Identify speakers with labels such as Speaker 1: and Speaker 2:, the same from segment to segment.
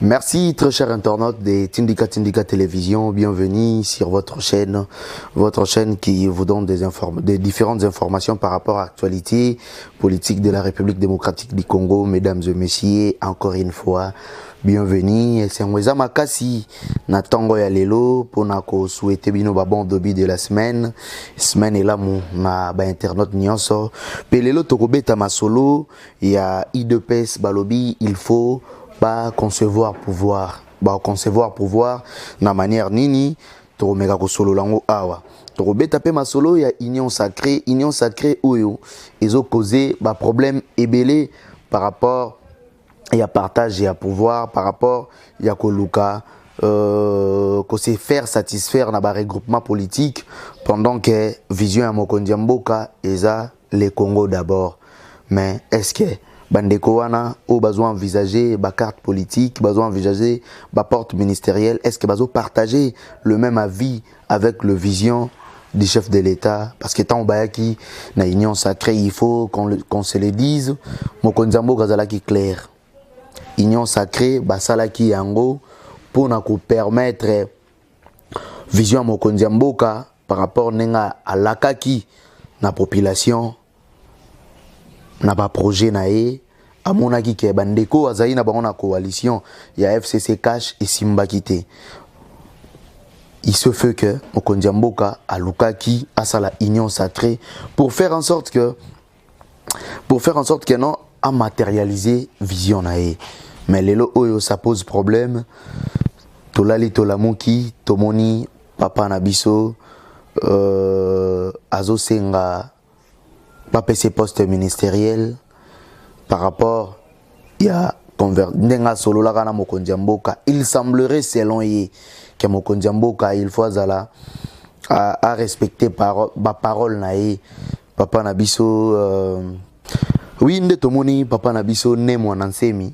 Speaker 1: Merci très chers internautes de Tindika Télévision, bienvenue sur votre chaîne qui vous donne des différentes informations par rapport à l'actualité politique de la République démocratique du Congo. Mesdames et messieurs, encore une fois, bienvenue. C'est Mweza Makasi, Natango ya lelo, pour nako souhaiter bino bon dobi de la semaine. Semaine est là, na ba internaute nyonso. Pelelo tokobeta masolo, il y a IDPS balobi, il faut ba concevoir pouvoir na manière nini to mega ko solo lango awa to beta pe masolo ya union sacrée oyo ezo causer ba problème ebelé par rapport ya partage ya pouvoir par rapport ya koluka ko se faire satisfaire na ba regroupement politique pendant que vision ya Mokonzi Mboka eza les Congo d'abord. Mais est-ce que bandeko wana o besoin envisager ba carte politique, besoin envisager ba porte ministérielle, est-ce que bazo partager le même avis avec le vision du chef de l'État? Parce que tant bayaki na union sacrée, il faut qu'on se le dise. Mokonzi Mboka zalaki clair. Union sacrée basalaki yango pour na ko permettre vision Mokonzi Mboka par rapport nenga alakaki na population na ba projet na ye amonaki ke bandeko azali na bango na coalition ya FCC Cash et Simba Kité. Il se fait que Mokonzi Mboka alukaki asala union sacrée pour faire en sorte que non a matérialiser vision na ye. Mais lelo oyo ça pose problème. Tolali tolamuki tomoni papa na biso azo senga pas PC poste ministériel par rapport à Ndenga solo la kana Mokonzi Mboka. Il semblerait selon lui que Mokonzi Mboka il faut à respecter ba parole na ye papa na biso oui nde tomoni papa na biso ne mwana nsemi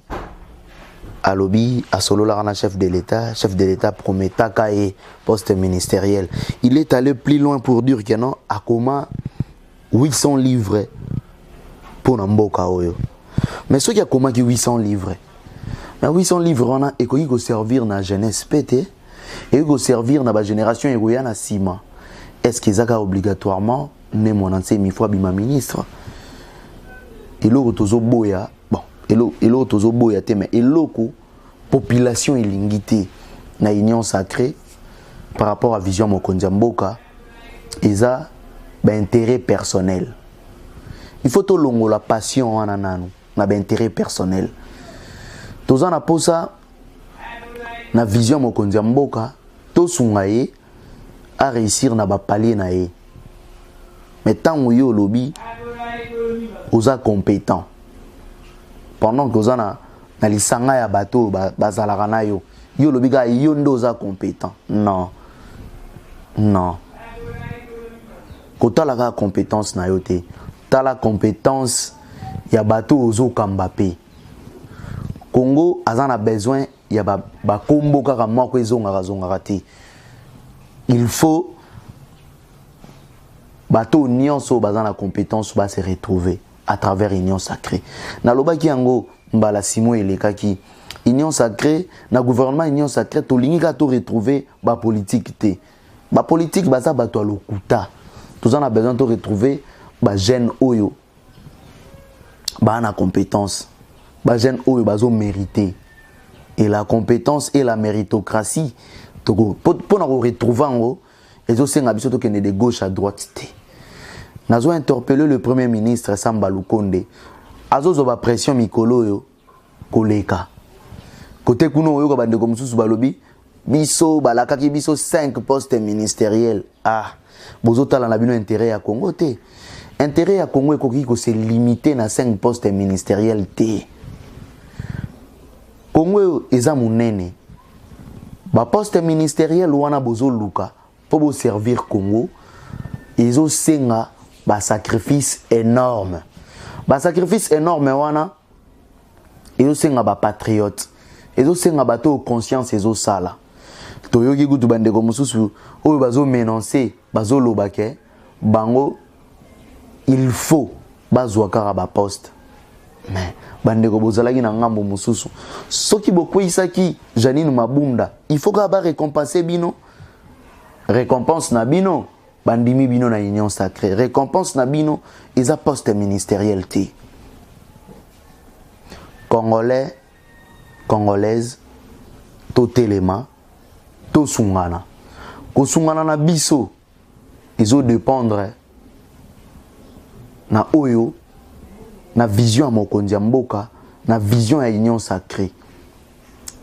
Speaker 1: alobi a solo la kana chef de l'État prometta kaye poste ministériel. Il est allé plus loin pour dire que non à comment 800 livres pour Mboka oyo. Mais ce qui a comment 800 livres. Mais 800 livres on a et ko servir na jeunesse pété et ko servir na ba génération egoya na sima. Est-ce que ça obligatoirement né mon ancien mi fois bima ministre. Elo tozo boya bon elo tozo boya te mais eloko population ilingité na union sacrée par rapport à vision Mokonzi Mboka eza intérêt personnel. Il faut tout longo la passion en ananu na intérêt personnel. Tous en aposa na vision Mokonzi Mboka to sungaye à réussir na ba palier na ye. Mais tant yo lobby oza compétent. Pendant que oza na lisanga ya bato bazalaka na yo lobby ga yo ndo oza compétent. Non. Kota la compétence na yote ta la compétence ya bato ozo Mbappé. Congo azana besoin ya ba kombo kaka moko ezonga te. Il faut bato nyonso bazana compétence ba se retrouver à travers union sacrée. Na lobaki yango mbala Simon elekaki union sacrée na gouvernement union sacrée to linga to retrouver ba politique te. Ba politique baza bato a lokuta. Tous en a besoin de retrouver ba jeune oyo ba na compétence ba jeune oyo bazo mériter et la compétence et la méritocratie pour na retrouver ngo ezo senga biso to kende de gauche à droite te. Nazo interpeller le premier ministre Samba Lukonde azo zo ba pression mikolo yo koleka côté kuno oyo ko bande ko mususu balobi biso balakaki biso 5 postes ministériels. Bozotala na bino intérêt à Congo te. Intérêt à Congo ekoki ko se limiter na 5 postes ministériels te. Congo eza munene. Ba poste ministériel wana bozo luka pour bo servir Congo. Ezo senga ba sacrifice énorme. Ba sacrifice énorme wana ezo senga ba patriote. Ezo senga bato conscience ezo sala. Toyoki gutu bandeko mususu oyo bazo menoncer bazo lobake bango il faut bazwa kara ba poste mais bandeko bozalaki na ngambo mususu soki bokweyisaki Janine Mabunda il faut que ba récompenser bino récompense na bino bandimi bino na union sacrée récompense na bino eza poste ministériel te congolais congolaise to telema to sungana ko sungana na biso izo dépendre na oyo na vision ya mokonzi ya mboka na vision ya union sacrée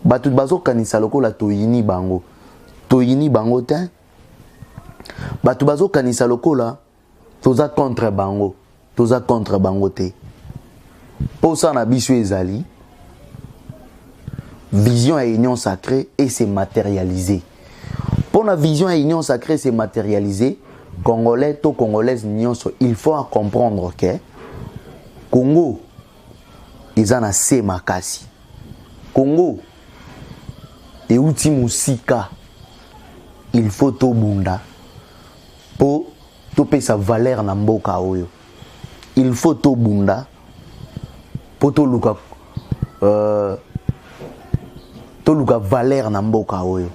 Speaker 1: bato bazo kanisa lokola toyini bango te bato bazo kanisa lokola toza contre bango te posa na biso ezali vision ya union sacrée et se matérialiser pour la vision ya union sacrée se matérialiser congolais to congolaise nyonso il faut comprendre que Congo eza na se makasi Congo euti musika il faut to bunda po to pesa valeur na mboka oyo il faut to bunda po to luka valeur na mboka oyo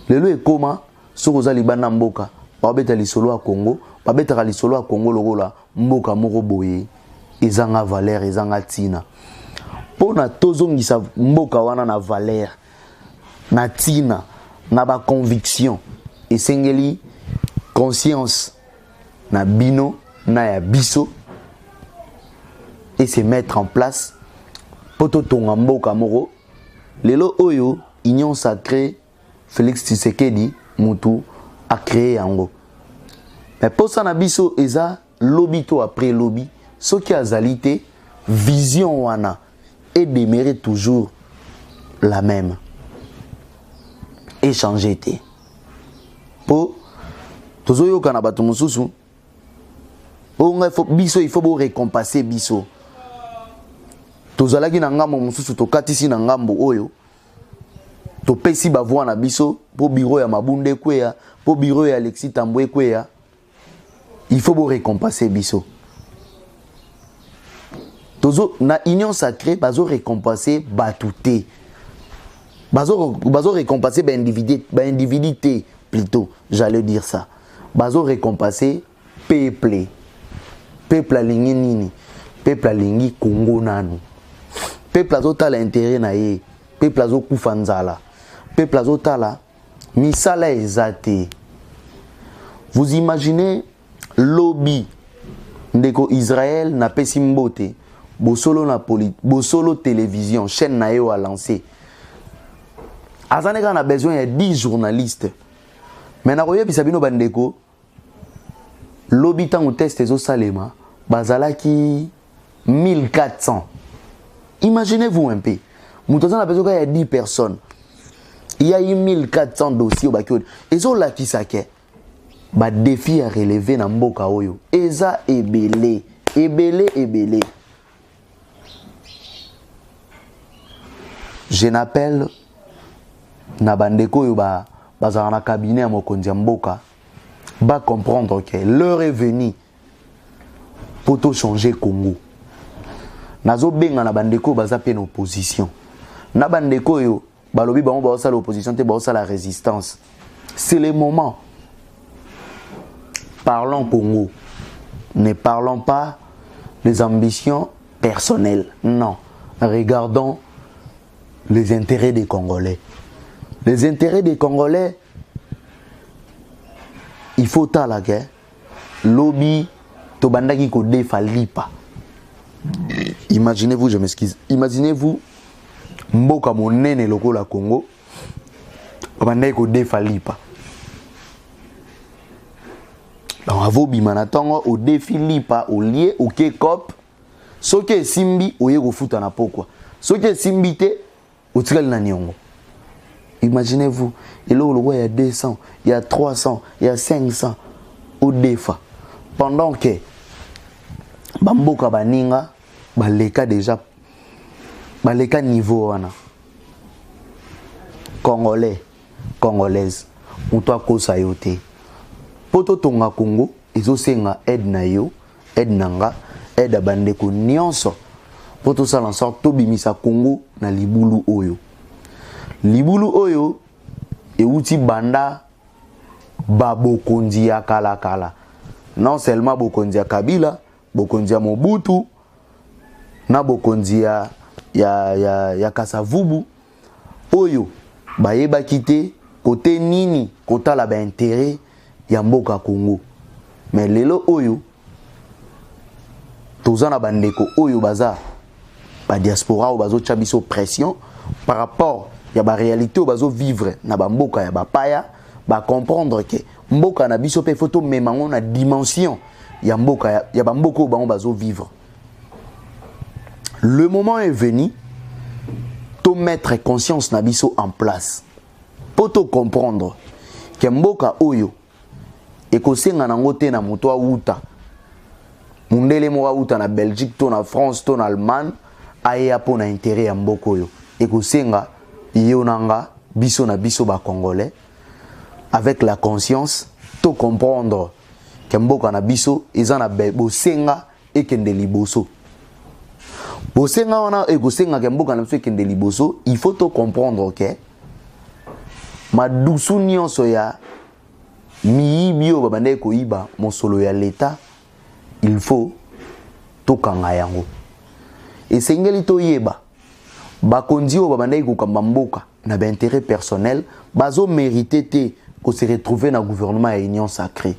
Speaker 1: lelo ekoma soko za libana mboka babeta lisolo ya Congo babeta lisolo ya Congo lokola mboka moko boye ezanga valeur ezanga tina pona tozongisa mboka wana na valeur na tina na ba conviction esengeli conscience na bino na ya biso et se mettre en place poto tonga mboka moko lelo oyo union sacrée Félix Tshisekedi mutu a créé yango mais pour ça na biso eza lobby to après lobby ce qui a zalité vision wana et demeurer toujours la même échanger té pour tozoyo kana bato mususu onga biso il faut bo récompenser biso tozalaki na ngambo mususu tokatisi na ngambo oyo topesi bavoi na biso po bureau ya Mabunda ekweya po bureau ya Alexis Tambwe ekweya il faut bo récompenser biso tozo na union sacrée bazo récompenser batuté bazo récompenser ba individualité plutôt j'allais dire ça bazo récompenser peuple alingi nini peuple alingi Congo nanu peuple azotala intérêt na ye peuple azokufa nzala peuple azotala misala ezate vous imaginez lobby ndeko Israël na pesi mbote bosolo na bosolo télévision chaîne na yo a lancé azaneka na besoin ya 10 journalistes mais na koyebisa bino bandeko lobby tango test ezo salema bazalaki 1400 imaginez-vous un peu mutoza na besoin ya 10 personnes il y a eu 1400 dossiers au bakio ezo la kisake ba défi à relever na mboka oyo eza ebele je n'appelle na bandeko yo bazala na cabinet ya mokonzi ya mboka ba comprendre que l'heure est venue pour tout changer Congo nazo benga na bandeko baza pe na opposition na bandeko yo balobi bango ba osala l'opposition te ba osala la résistance c'est le moment. Parlons Congo. Ne parlons pas des ambitions personnelles. Non. Regardons les intérêts des Congolais. Les intérêts des Congolais, il faut la guerre. Lobby, tobandaki ko defalipa. Imaginez-vous, je m'excuse. Imaginez-vous, mboka monene lokola Congo, tobandaki ko defalipa. Donc, avo bimana tongo au défi lipa au lié au kekop soke simbi au yego futa na pokwa soke simbi te au tikali na nyongo. Imaginez-vous, il y a 200, il y a 300, il y a 500 au défa pendant que bamboka baninga baleka déjà baleka niveau wana congolais congolaise muto kosa yote poto tonga Congo ezo senga aide na yo aide nanga aide bandeko nyonso pour tout ça en sorte to bimisa Congo na libulu oyo. Libulu oyo e uti banda babokonzi ya kala kala. Non seulement bokonzi ya Kabila, bokonzi ya Mobutu, na bokonzi ya Kasavubu oyo bayeba kite côté nini kota la ba intérêt ya mboka Congo. Mais lelo oyo tozana bandeko oyo baza ba diaspora ou bazo chabiso pression par rapport ya ba réalité ou bazo vivre na ba mboka ya bapaya ba comprendre que mboka na biso pe photo memango na dimension ya mboka ya ba mboka ou bango bazo vivre. Le moment est venu to mettre conscience na biso en place pour to comprendre que mboka oyo ekosenga nango te na moto auta mundele mo auta na Belgique to na France to na Allemagne aya po na intérêt ya mboka oyo ekosenga yonanga biso na biso ba congolais avec la conscience to comprendre que mboka na biso ezana bosenga ekende liboso. Bosenga wana ekosenga ke mboka na biso ekende liboso, il faut to comprendre que madusu nyonso ya miyibi oyo babandaki koyiba mosolo ya leta, il faut tokanga yango. Esengeli toyeba bakonzi oyo babandaki kokamba mboka na ba intérêt personnel bazo mérité te ko se retrouver na gouvernement ya union sacrée.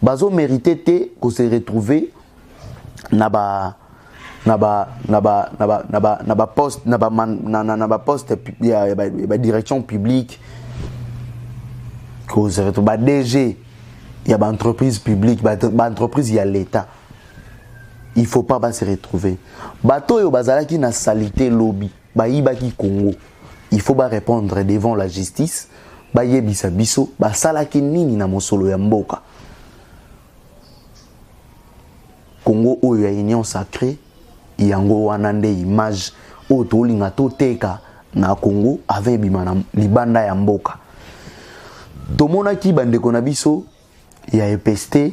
Speaker 1: Bazo mérité te ko se retrouver na ba poste ya direction publique, ko se retrouver ba DG ya ba entreprise publique, ba entreprise ya l'état. Il faut pas se retrouver. Bato yo bazalaki na salité lobby, ba yibaki Congo. Il faut pas répondre devant la justice, ba yebisa biso, ba salaki nini na mosolo ya mboka. Congo oyo ya union sacrée, yango wana nde image oyo tolinga toteka na Congo avec bimana libanda ya mboka. Tomonaki bandeko na biso ya EPST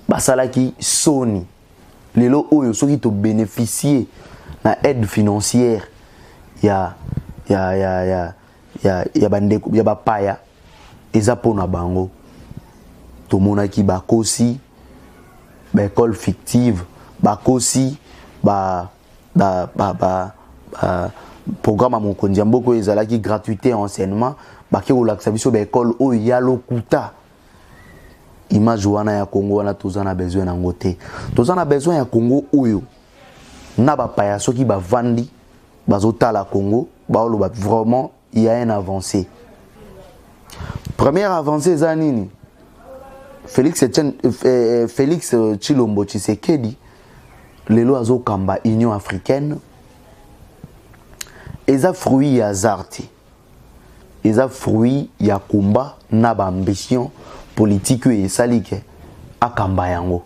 Speaker 1: basalaki soni. Lelo oyo soki to bénéficier na aide financière ya bandeko ya bapaya eza pona bango. Tomonaki bakosi ba école fictive, bakosi programme mon kondia mboko ezalaki gratuité enseignement baki kolakisa biso ba école oyo ya lokuta. Image wana ya Congo wana tozana besoin nango te. Tozana besoin ya Congo oyo na bapaya soki bavandi bazotala Congo baoloba vraiment il y a une avancée. Première avancée eza nini? Félix Tshilombo Tshisekedi lelo azokamba Union africaine eza fruit ya zarti, eza fruit ya komba na ba ambition politique et salike akamba yango.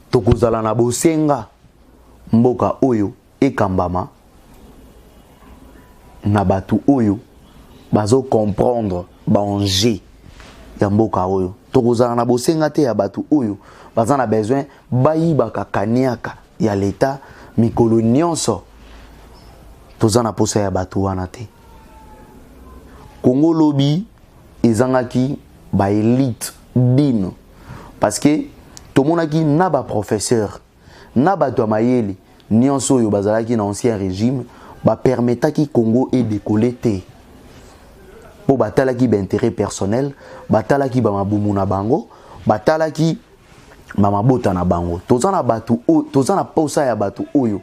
Speaker 1: Tokozala na bosenga mboka oyo ekambama na batu oyo bazo comprendre ba enjeu ya mboka oyo. Tokozala na bosenga te ya batu oyo baza na besoin bayibaka kaniaka ya leta mikolo nyonso. Toza na posa ya batu wana te. Congo lobby ezangaki ba élite dino parce que tomonaki na ba professeur na bato ya mayele nyonso oyo bazalaki na ancien régime ba permetaki Congo et décoller te. Po batalaki ba intérêt personnel, batalaki ba mabumu na bango, batalaki ba mabota na bango. Tozana batu o tozana posa ya batu oyo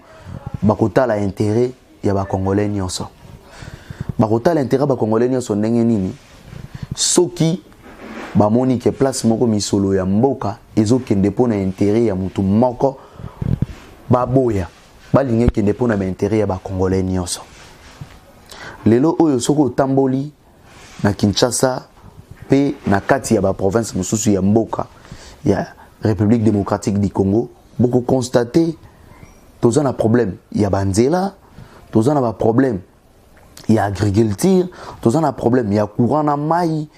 Speaker 1: bakotala intérêt ya ba congolais nyonso. Bakotala intérêt ba congolais nyonso ndenge nini? Soki ba moni ke place moko misolo ya mboka ezokende pona intérêt ya mutu moko baboya balinge kende pona ba intérêt ya ba congolais nyonso. Lelo oyo soko tamboli na Kinshasa pe na kati ya ba province mususu ya mboka ya République démocratique du Congo, beaucoup constaté toza na problème ya banzela, toza na ba problème ya agriculture, toza na problème ya courant na mai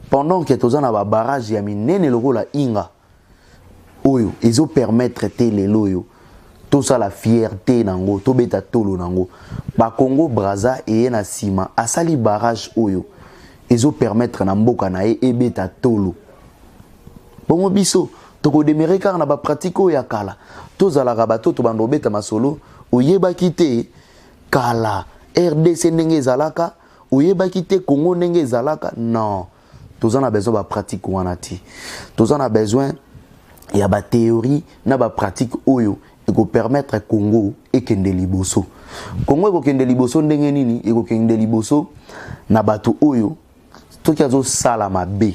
Speaker 1: pendant que toza na ba barrage ya minene lokola Inga oyo ezo permettre te lelo oyo tout ça la fierté nango to beta tolo nango ba Congo Brazza et na sima asali barrage oyo ezo permettre na mboka na e beta tolo bongo biso toko demere car na ba pratique oyo ya kala to zala rabato to bando beta masolo oyeba kité kala RDC ndenge zalaka oyeba kité Congo ndenge zalaka non tous en a besoin de pratique ou anati tous en a besoin il y a ba théorie na ba pratique oyo et ko permettre Congo et kende liboso Congo ko kende liboso ndenge nini et ko kende liboso na bato oyo to ki azo sala mabe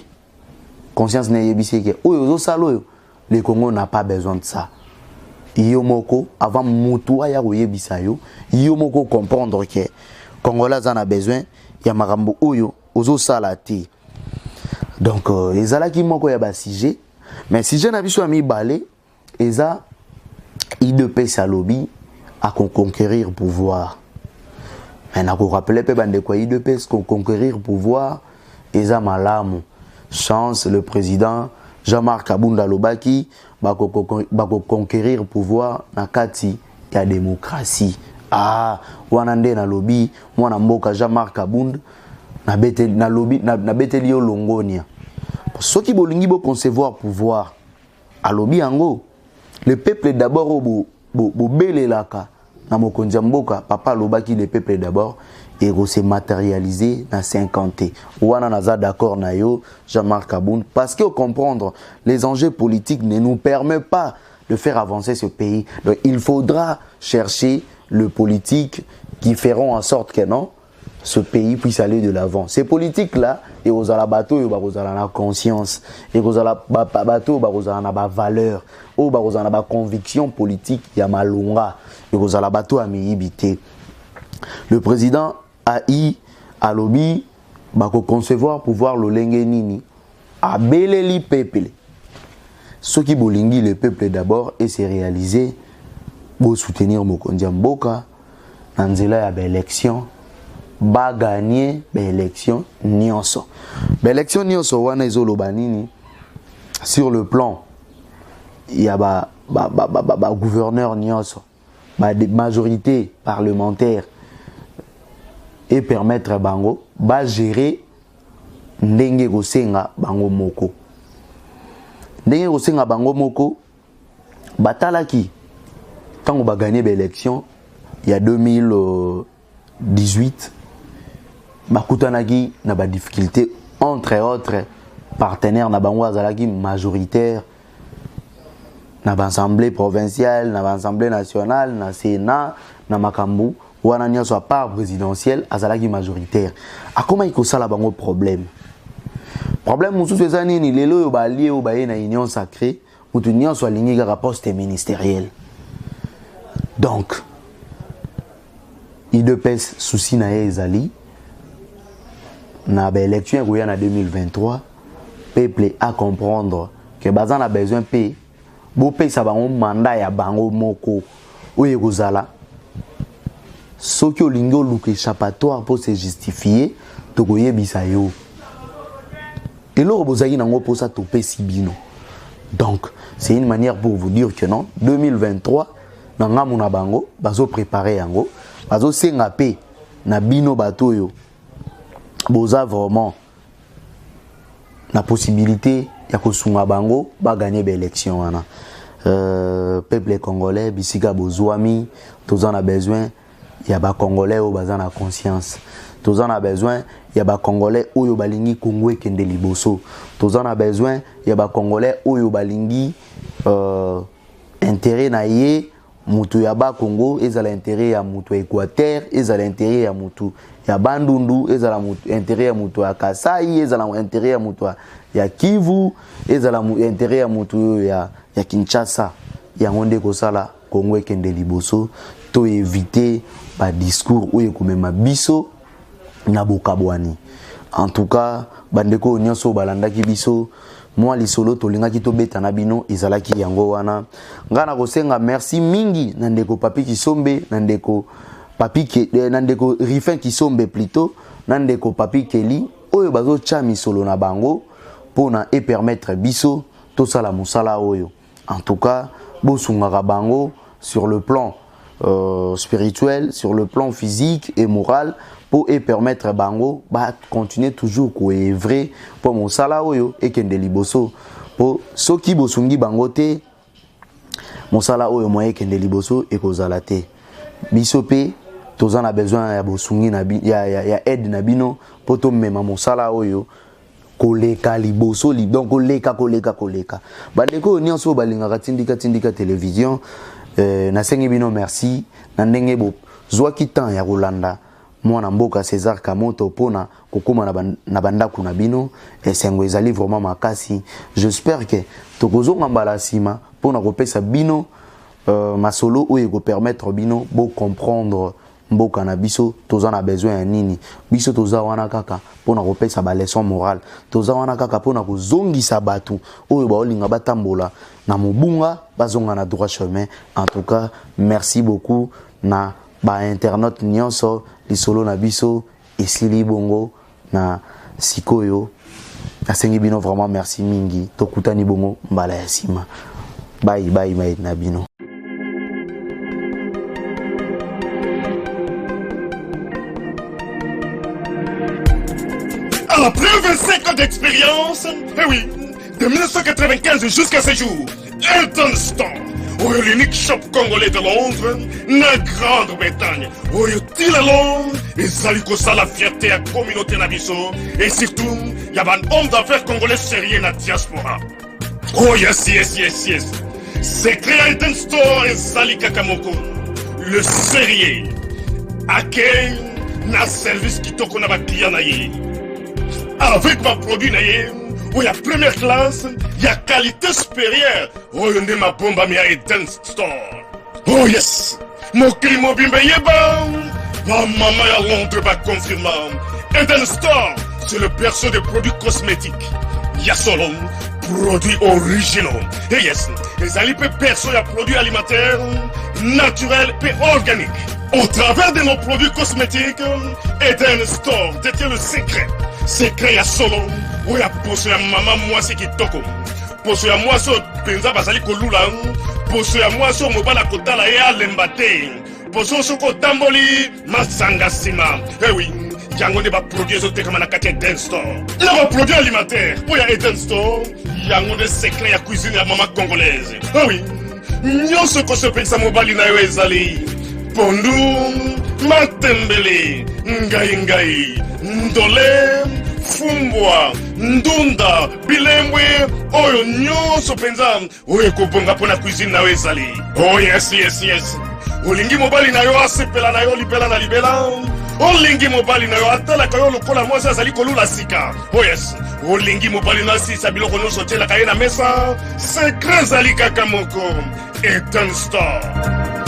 Speaker 1: conscience na yebisi ke oyo zo sala oyo le Congo n'a pas besoin de ça yomoko avant mutu aya ko yebisa yo yomoko comprendre que Congolais en a besoin ya makambo oyo ozo sala ti donc les alaki moko ya ba sujet mais si je n'ai pas mis balé eza IDP salobi à conquérir pouvoir mais na ko rappeler pe bande ko IDP conquérir pouvoir eza malamu chance le président Jean-Marc Kabunda Lobaki ba ko conquérir pouvoir na kati ya démocratie wana nde na lobi mwana mboka Jean-Marc Kabunda na beteli na lobi na beteli yo longonia soki bolingi bo concevoir pouvoir a lobi yango le peuple d'abord bo belelaka na mokonzi mboka papa lobaki le peuple d'abord et se matérialiser na 50 wana naza d'accord na yo Jean-Marc Kabunda parce que comprendre les enjeux politiques ne nous permet pas de faire avancer ce pays donc il faudra chercher le politique qui feront en sorte que non ce pays puisse aller de l'avant. Ces politiques-là, et aux alabato, et aux la conscience, et aux alabato, aux la valeur, aux la conviction politique, il y a malunga, et aux alabato à miibité. Le président a eu à lobby, concevoir pouvoir le lengenini, à beleli peuple. Ce qui bolingi le peuple d'abord et c'est réalisé, pour soutenir Mokonzi Mboka, Nanzela ya élection. Ba gagner l'élection nyonso. L'élection nyonso wana ezolo banini sur le plan il y a ba gouverneur nyonso ba majorité parlementaire et permettre bango ba gérer ndenge kosenga bango moko. Ndenge kosenga bango moko batalaki tango ba gagner l'élection il y a 2018 bakutanaki na ba difficulté entre autres partenaires na bango azalaki majoritaire na l'Assemblée provinciale na l'Assemblée nationale na Sénat na makambu wana nyonso à part présidentielle azalaki majoritaire akoma ikosala bango problème mususu eza nini lelo yo balie o baye na union sacrée mutu nyonso alingi kaka poste ministériel donc IDPS souci na ezali na élection en 2023 peuple à comprendre que bazan a besoin pe bo pe sa bango mandat ya bango moko oye kozala soki olingi oluka échappatoire pour se justifier tokoyebisa yo eloko bozaki nango pour ça topesi bino donc c'est une manière pour vous dire que non 2023 na ngamu na bango bazo préparer yango bazo senga pe na bino bato yo boza vraiment la possibilité ya kosunga bango ba gagner l'élection wana peuple congolais bisika bozwami tous en a besoin ya ba congolais o baza na conscience tous en a besoin ya ba congolais oyo balingi Congo ekende liboso tous en a besoin ya ba congolais oyo balingi intérêt na ye mutu ya ba Congo ezala intérêt ya mutu Équateur ezala intérêt ya mutu ya Bandundu ezala intérêt ya mutu ya Kasai ezala intérêt ya mutu ya Kivu ezala intérêt ya mutu ya Kinshasa ya ngonde kosala Congo ekende liboso to éviter ba discours oyo komema biso na bokabwani en tout cas bandeko nyonso balandaki biso moi lisolo tolingaki tobeta na bino ezalaki yango wana ngana kosenga merci mingi na ndeko papi Kisombe na ndeko papi na ndeko Rifin Kisombe plutôt na ndeko papi Keli oyo bazo cha misolo na bango pona et permettre biso to sala musala oyo En tout cas, bosungaka bango sur le plan spirituel, sur le plan physique et moral, pour permettre bango bah continuer toujours à œuvrer pour mon sala oyo et kende liboso pour ceux qui bosungi bango te mon sala oyo moye kende liboso et kozala te biso pe tozana a besoin ya bosungi na ya aide na bino pour to mema mon sala oyo koleka liboso donc koleka bandeko nyonso balingaka tindika télévision na sengi bino merci na ndenge bo zwaki temps ya kolanda mwana mboka César Kamoto pona kokoma na bandako na bino esengo ezali vraiment makasi. J'espère que tokozonga mbala sima pona kopesa bino masolo oyo ko permettre bino bo comprendre mboka na biso tozana besoin ya nini biso toza wana kaka pona kopesa ba leçon morale toza wana kaka pona kozongisa batu oyo baolinga batambola na mobunga bazonga na droit chemin. En tout cas merci beaucoup na ba internaute nyonso lisolo na biso esili bongo na sikoyo asengi bino vraiment merci mingi tokutani bongo mbala ya sima bye na bino.
Speaker 2: Après 25 ans d'expérience, eh oui, de 1995 jusqu'à ce jour, Elton Store, l'unique shop congolais de Londres, la Grande-Bretagne, Tilalong, et Zaliko ça la fierté à la communauté Nabiso, et surtout, il y a un homme d'affaires congolais sérieux dans la diaspora. Oh yes. C'est créé Elton Store et Zalika Kamoko, le sérieux, accueil, na service qui toko na ba client naye. Avec ma produit naye, où il y a première classe, il y a qualité supérieure. Oh, il y a ma bombe à mi Eden Store. Oh yes, mon crime bimbe yeba. Ma maman à Londres va confirmer. Eden Store, c'est le berceau des produits cosmétiques. Il y a solo produits originaux. Et yes, les alipes perso il y a produits alimentaires, naturels et organiques. Au travers de nos produits cosmétiques, Eden Store détient le secret. Secret ya solo oya poso ya mama mwasi kitoko poso ya mwasi penza bazali kolula poso ya mwasi mobala kotala ye alemba te poso soko tamboli masanga sima eh oui yango nde baproduit ezotekama na kati ya Eden Store na baproduit alimentaire oya Eden Store yango nde secret ya cuisine ya mama congolaise eh oui nyonso kosepelisa mobali na yo ezali pondu matembele ngai ndole fumbwa ndunda bilembwe oyo nyonso penza oyo kobonga pona cuisine nayo ezali. Oh yes olingi mobali na yo asepela na yo libela na libela olingi mobali na yo atalaka yo lokola mwasi azali kolula sika. Oh yes olingi mobali na asisa biloko nyonso otielaka ye na mesa secret ezali kaka moko Eden Store.